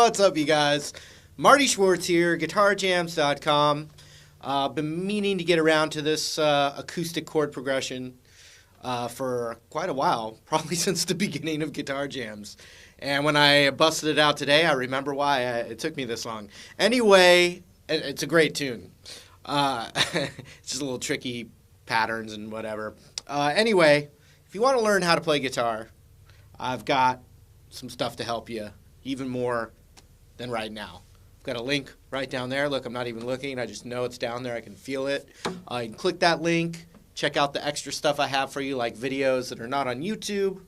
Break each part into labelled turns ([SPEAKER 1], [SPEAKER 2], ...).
[SPEAKER 1] What's up, you guys? Marty Schwartz here, guitarjams.com. Been meaning to get around to this acoustic chord progression for quite a while, probably since the beginning of Guitar Jams. And when I busted it out today, I remember why it took me this long. Anyway, it's a great tune. It's just a little tricky patterns and whatever. Anyway, if you want to learn how to play guitar, I've got some stuff to help you, even more than right now. I've got a link right down there. Look, I'm not even looking. I just know it's down there. I can feel it. You can click that link. Check out the extra stuff I have for you, like videos that are not on YouTube,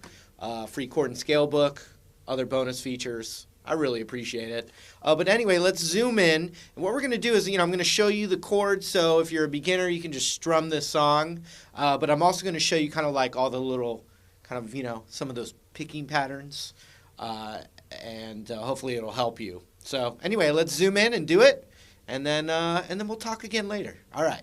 [SPEAKER 1] free chord and scale book, other bonus features. I really appreciate it. But anyway, let's zoom in. And what we're going to do is, I'm going to show you the chords. So if you're a beginner, you can just strum this song. But I'm also going to show you kind of like all the little kind of, some of those picking patterns. And hopefully it'll help you. So anyway, let's zoom in and do it. And then we'll talk again later. All right,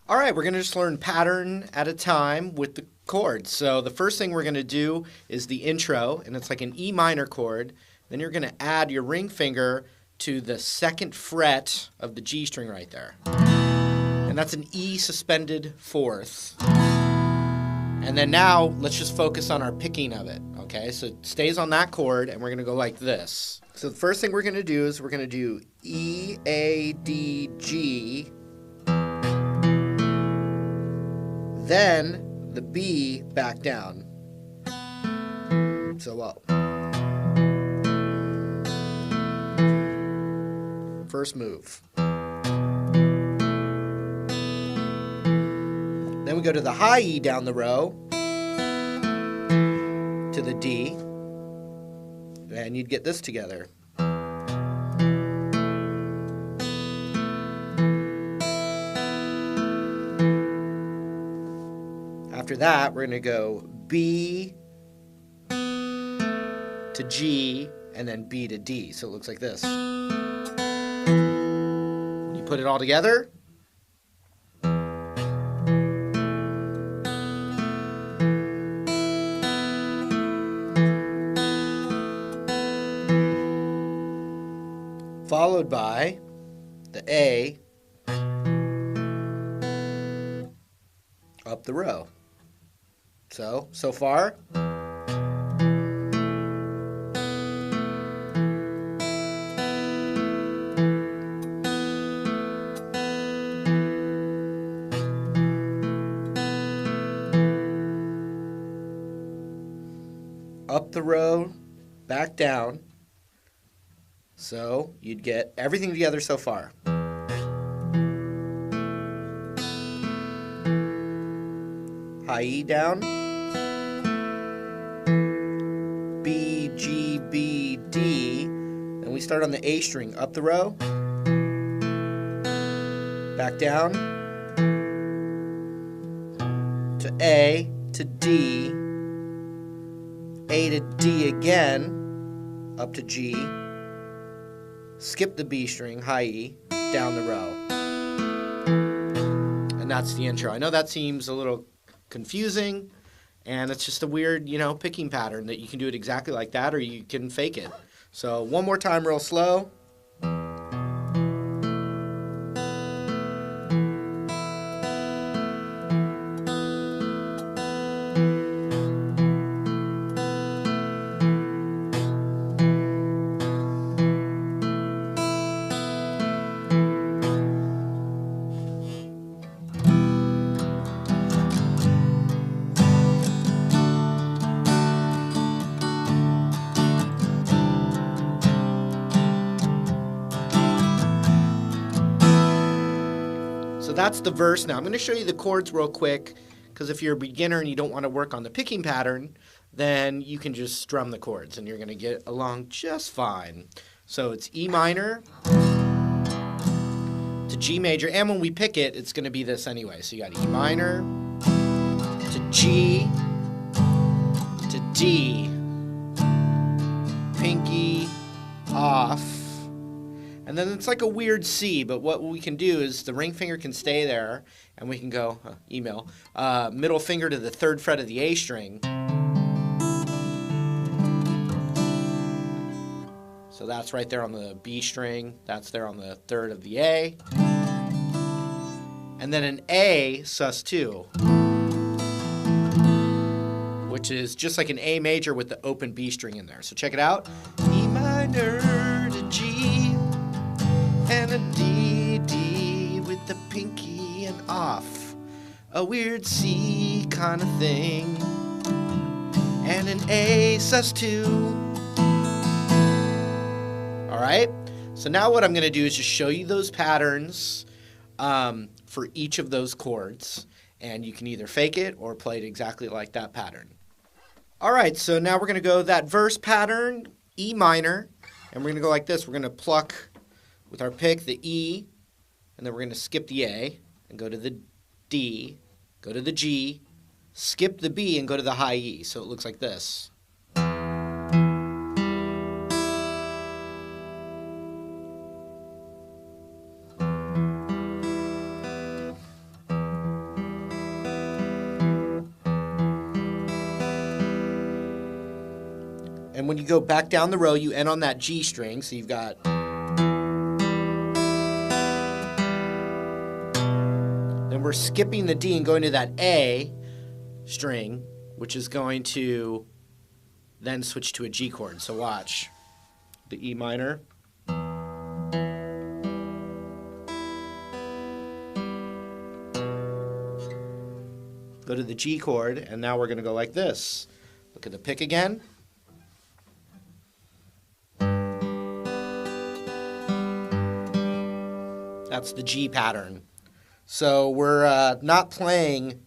[SPEAKER 1] we're going to just learn pattern at a time with the chords. So the first thing we're going to do is the intro, and it's like an E minor chord. Then you're going to add your ring finger to the second fret of the G string right there. And that's an E suspended fourth. And then now let's just focus on our picking of it. Okay, so it stays on that chord, and we're going to go like this. So the first thing we're going to do is we're going to do E, A, D, G. Then the B back down. So up. First move. Then we go to the high E down the row, to the D, and you'd get this together. After that, we're going to go B to G, and then B to D, so it looks like this. When you put it all together, followed by the A up the row. So far. Up the row, back down. So you'd get everything together so far. High E down. B, G, B, D. And we start on the A string. Up the row. Back down. To A, to D. A to D again. Up to G. Skip the B string, high E, down the row. And that's the intro. I know that seems a little confusing, and it's just a weird, picking pattern that you can do it exactly like that, or you can fake it. So one more time real slow. So that's the verse. Now I'm going to show you the chords real quick, because if you're a beginner and you don't want to work on the picking pattern, then you can just strum the chords and you're going to get along just fine. So it's E minor to G major, and when we pick it, it's going to be this anyway. So you got E minor to G to D, pinky off. And then it's like a weird C, but what we can do is the ring finger can stay there, and we can go, middle finger to the third fret of the A string. So So that's right there on the B string. That's there on the third of the A. And then an A sus2, which is just like an A major with the open B string in there. So check it out. E minor to G and a D, D with the pinky and off. A weird C kind of thing. And an A sus2. All right. So now what I'm going to do is just show you those patterns for each of those chords. And you can either fake it or play it exactly like that pattern. All right, so now we're going to go that verse pattern, E minor, and we're going to go like this. We're going to pluck with our pick the E, and then we're going to skip the A and go to the D, go to the G, skip the B, and go to the high E. So it looks like this. And when you go back down the row, you end on that G string, so you've got... Then we're skipping the D and going to that A string, which is going to then switch to a G chord. So watch. The E minor. Go to the G chord, and now we're going to go like this. Look at the pick again. That's the G pattern. So we're not playing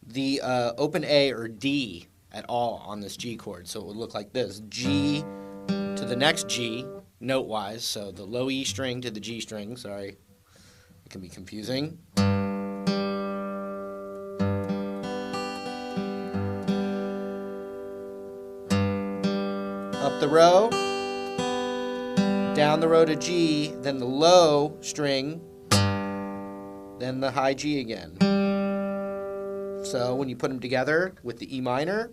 [SPEAKER 1] the open A or D at all on this G chord. So it would look like this. G to the next G, note-wise. So the low E string to the G string. Sorry, it can be confusing. Up the row. Down the row to G, then the low string, then the high G again. So when you put them together with the E minor,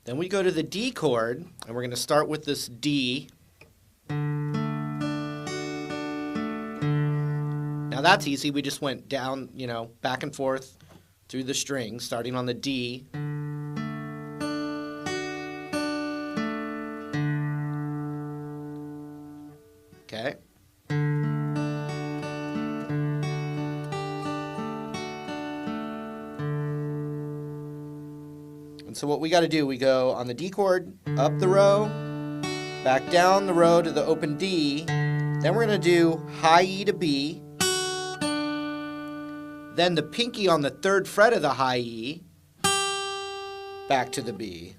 [SPEAKER 1] then we go to the D chord, and we're going to start with this D. Now that's easy. We just went down, back and forth through the strings, starting on the D. Okay. And so what we got to do, we go on the D chord, up the row, back down the row to the open D. Then we're going to do high E to B. Then the pinky on the third fret of the high E, back to the B.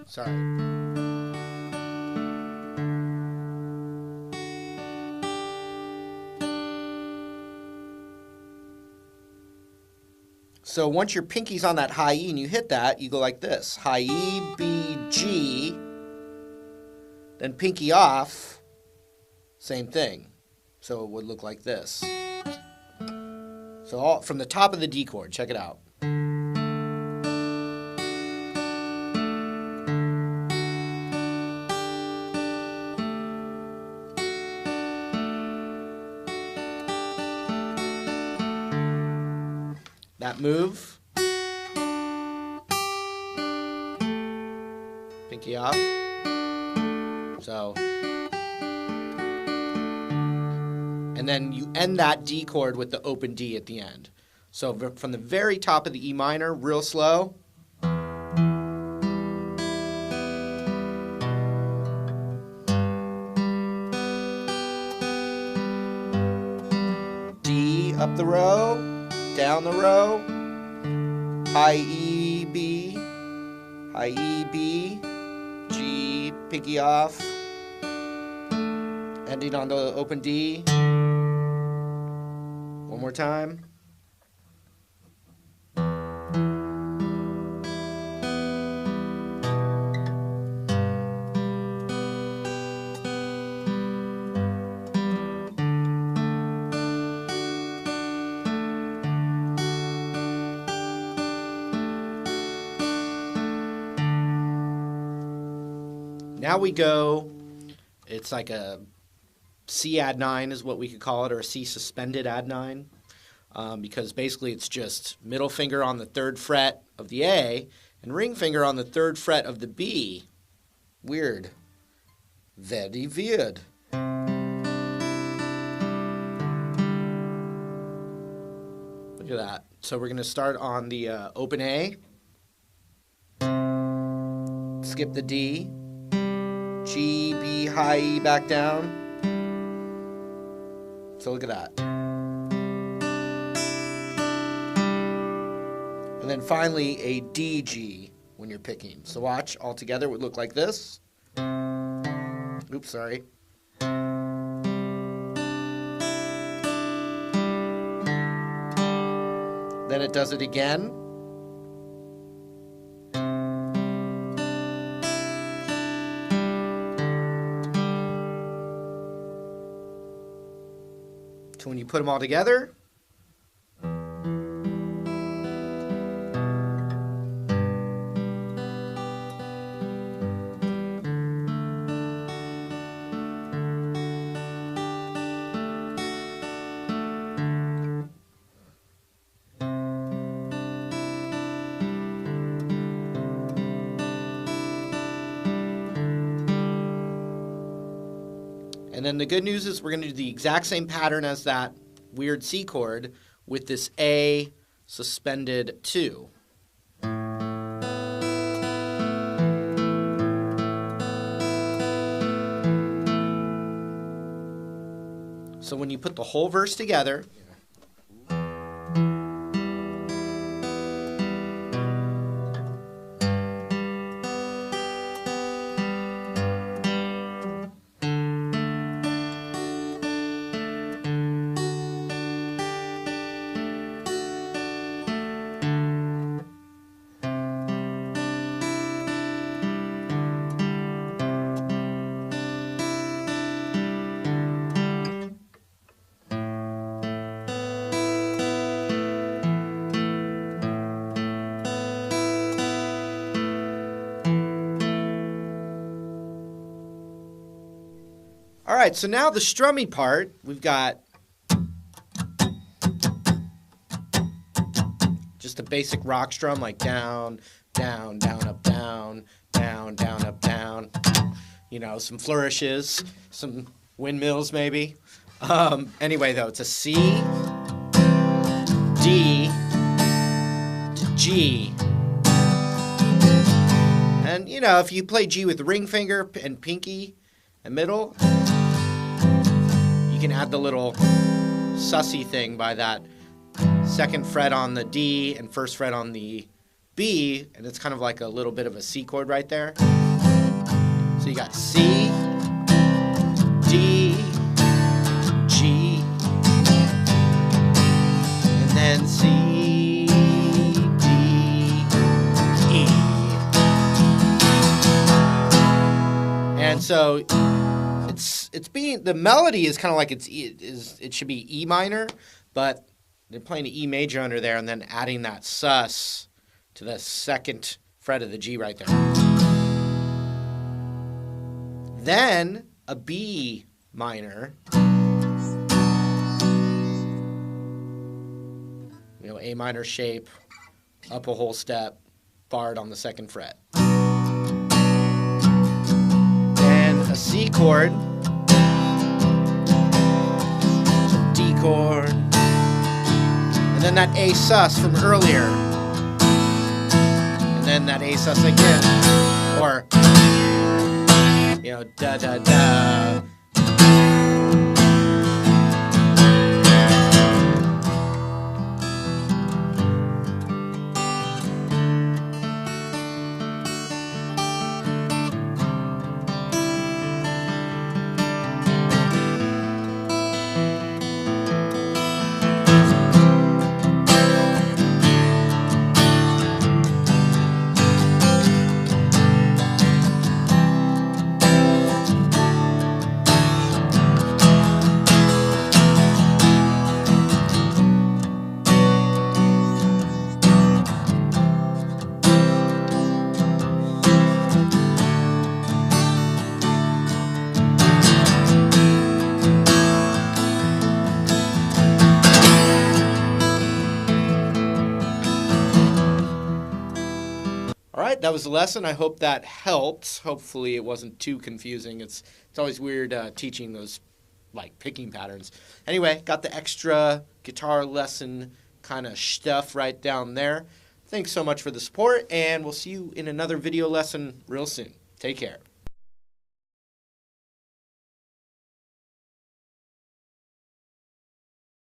[SPEAKER 1] Sorry. So once your pinky's on that high E and you hit that, you go like this. High E, B, G, then pinky off, same thing. So it would look like this. So all, from the top of the D chord, check it out. That move. Pinky off. So. And then you end that D chord with the open D at the end. So from the very top of the E minor, real slow. D up the row, down the row, high E, B, G, pinky off, ending on the open D. One more time. now we go, it's like a C add 9 is what we could call it, or a C suspended add 9, because basically it's just middle finger on the 3rd fret of the A and ring finger on the 3rd fret of the B. Weird. Very weird. Look at that. So we're going to start on the open A, skip the D, G, B, high E, back down. So look at that. And then finally a D, G when you're picking. So watch, all together it would look like this. Oops, sorry. Then it does it again. So when you put them all together, and then the good news is we're going to do the exact same pattern as that weird C chord with this A suspended 2. So when you put the whole verse together, all right, so now the strumming part, we've got just a basic rock strum like down, down, down, up, down, down, down, up, down. You know, some flourishes, some windmills maybe. Anyway, though, it's a C, D, to G. And, you know, if you play G with the ring finger and pinky and middle, you can add the little sussy thing by that 2nd fret on the D and 1st fret on the B, and it's kind of like a little bit of a C chord right there. So you got C, D, G, and then C, D, E. And so it's being, the melody is kind of like it should be E minor, but they're playing an E major under there and then adding that sus to the 2nd fret of the G right there. Then a B minor, you know, A minor shape, up a whole step, barred on the 2nd fret. Then a C chord, D chord, and then that A sus from earlier, and then that A sus again, or, you know, da da da. right, that was the lesson. I hope that helped. Hopefully it wasn't too confusing. It's always weird teaching those like picking patterns. Anyway, got the extra guitar lesson kind of stuff right down there. Thanks so much for the support, and we'll see you in another video lesson real soon. Take care.